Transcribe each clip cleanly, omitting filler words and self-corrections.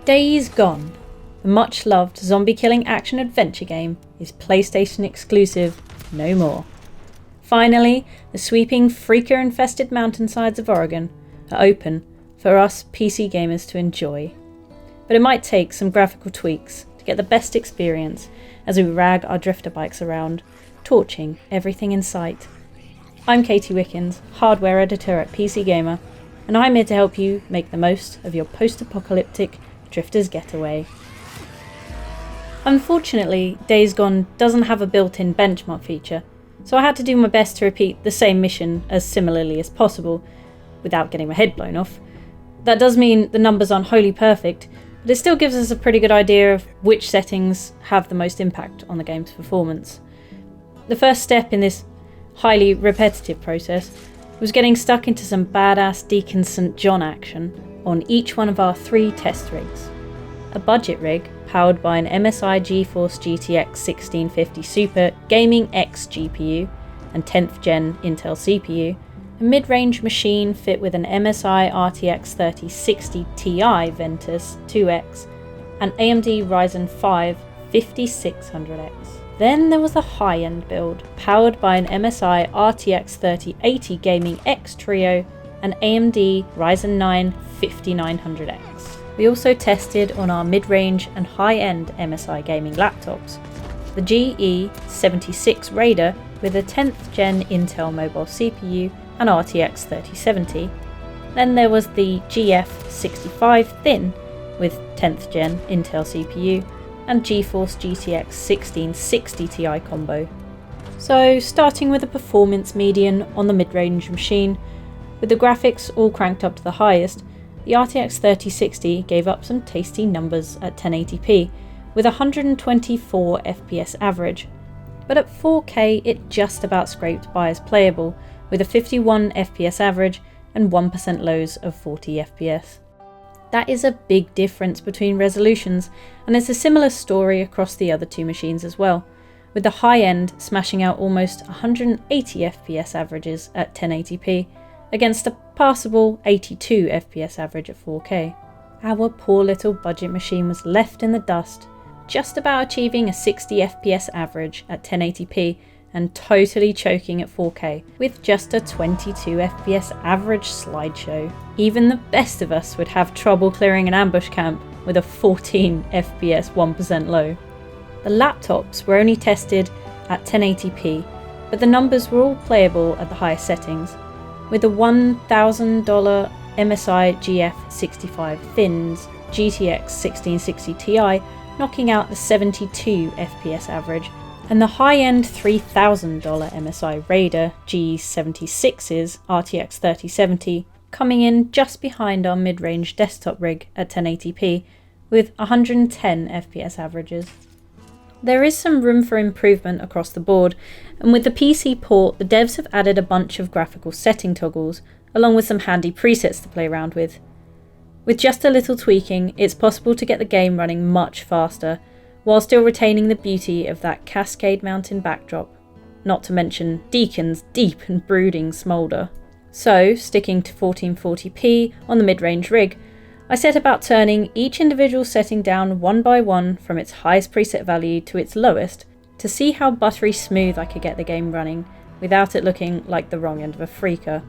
Days Gone, the much-loved zombie-killing action-adventure game, is PlayStation exclusive no more. Finally, the sweeping, freaker-infested mountainsides of Oregon are open for us PC gamers to enjoy. But it might take some graphical tweaks to get the best experience as we rag our drifter bikes around, torching everything in sight. I'm Katie Wickens, hardware editor at PC Gamer, and I'm here to help you make the most of your post-apocalyptic drifter's getaway. Unfortunately, Days Gone doesn't have a built-in benchmark feature, so I had to do my best to repeat the same mission as similarly as possible, without getting my head blown off. That does mean the numbers aren't wholly perfect, but it still gives us a pretty good idea of which settings have the most impact on the game's performance. The first step in this highly repetitive process was getting stuck into some badass Deacon St. John action on each one of our 3 test rigs. A budget rig powered by an MSI GeForce GTX 1650 Super Gaming X GPU and 10th gen Intel CPU, a mid-range machine fit with an MSI RTX 3060 Ti Ventus 2X, and AMD Ryzen 5 5600X. Then there was the high-end build, powered by an MSI RTX 3080 Gaming X Trio and AMD Ryzen 9 5900X. We also tested on our mid-range and high-end MSI gaming laptops, the GE76 Raider with a 10th gen Intel mobile CPU and RTX 3070. Then there was the GF65 Thin with 10th gen Intel CPU and GeForce GTX 1660 Ti combo. So starting with a performance median on the mid-range machine, with the graphics all cranked up to the highest, the RTX 3060 gave up some tasty numbers at 1080p, with 124 FPS average, but at 4K it just about scraped by as playable, with a 51 FPS average and 1% lows of 40 FPS. That is a big difference between resolutions, and it's a similar story across the other 2 machines as well, with the high end smashing out almost 180 FPS averages at 1080p, against a passable 82 FPS average at 4K. Our poor little budget machine was left in the dust, just about achieving a 60 FPS average at 1080p and totally choking at 4K, with just a 22 FPS average slideshow. Even the best of us would have trouble clearing an ambush camp with a 14 FPS 1% low. The laptops were only tested at 1080p, but the numbers were all playable at the highest settings, with the $1,000 MSI GF65 Thins GTX 1660 Ti knocking out the 72 FPS average, and the high-end $3,000 MSI Raider G76's RTX 3070 coming in just behind our mid-range desktop rig at 1080p with 110 FPS averages. There is some room for improvement across the board, and with the PC port, the devs have added a bunch of graphical setting toggles, along with some handy presets to play around with. With just a little tweaking, it's possible to get the game running much faster, while still retaining the beauty of that Cascade Mountain backdrop, not to mention Deacon's deep and brooding smoulder. So, sticking to 1440p on the mid-range rig, I set about turning each individual setting down one by one from its highest preset value to its lowest to see how buttery smooth I could get the game running without it looking like the wrong end of a freaker.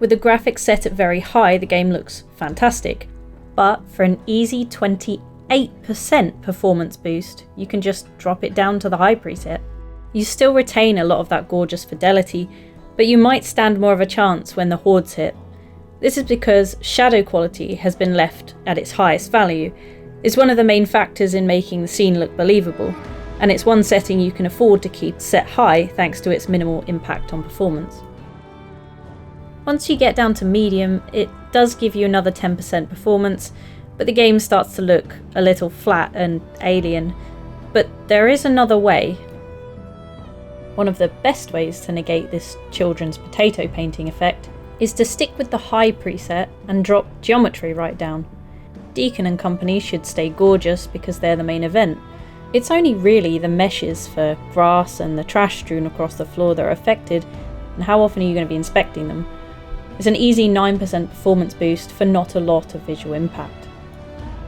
With the graphics set at very high, the game looks fantastic, but for an easy 28% performance boost, you can just drop it down to the high preset. You still retain a lot of that gorgeous fidelity, but you might stand more of a chance when the hordes hit. This is because shadow quality has been left at its highest value. It's one of the main factors in making the scene look believable, and it's one setting you can afford to keep set high thanks to its minimal impact on performance. Once you get down to medium, it does give you another 10% performance, but the game starts to look a little flat and alien. But there is another way. One of the best ways to negate this children's potato painting effect is to stick with the high preset and drop geometry right down. Deacon and company should stay gorgeous because they're the main event. It's only really the meshes for grass and the trash strewn across the floor that are affected, and how often are you going to be inspecting them? It's an easy 9% performance boost for not a lot of visual impact.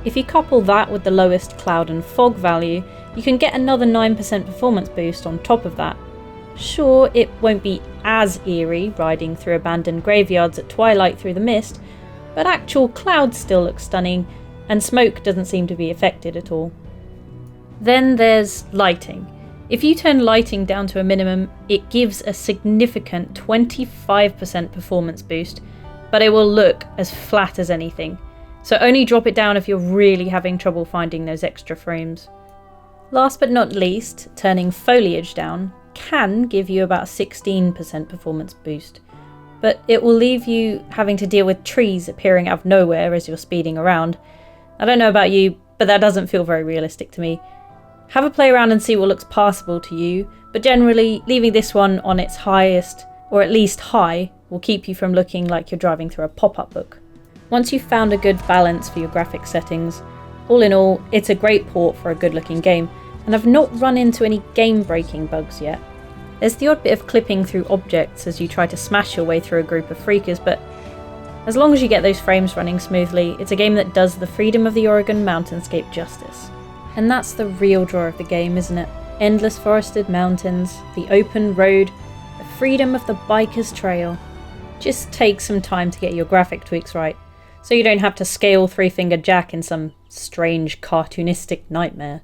If you couple that with the lowest cloud and fog value, you can get another 9% performance boost on top of that. Sure, it won't be as eerie riding through abandoned graveyards at twilight through the mist, but actual clouds still look stunning, and smoke doesn't seem to be affected at all. Then there's lighting. If you turn lighting down to a minimum, it gives a significant 25% performance boost, but it will look as flat as anything, so only drop it down if you're really having trouble finding those extra frames. Last but not least, turning foliage down can give you about a 16% performance boost, but it will leave you having to deal with trees appearing out of nowhere as you're speeding around. I don't know about you, but that doesn't feel very realistic to me. Have a play around and see what looks passable to you, but generally leaving this one on its highest, or at least high, will keep you from looking like you're driving through a pop-up book. Once you've found a good balance for your graphic settings, all in all, it's a great port for a good looking game, and I've not run into any game-breaking bugs yet. There's the odd bit of clipping through objects as you try to smash your way through a group of freakers, but as long as you get those frames running smoothly, it's a game that does the freedom of the Oregon mountainscape justice. And that's the real draw of the game, isn't it? Endless forested mountains, the open road, the freedom of the biker's trail. Just take some time to get your graphic tweaks right, so you don't have to scale Three-Fingered Jack in some strange cartoonistic nightmare.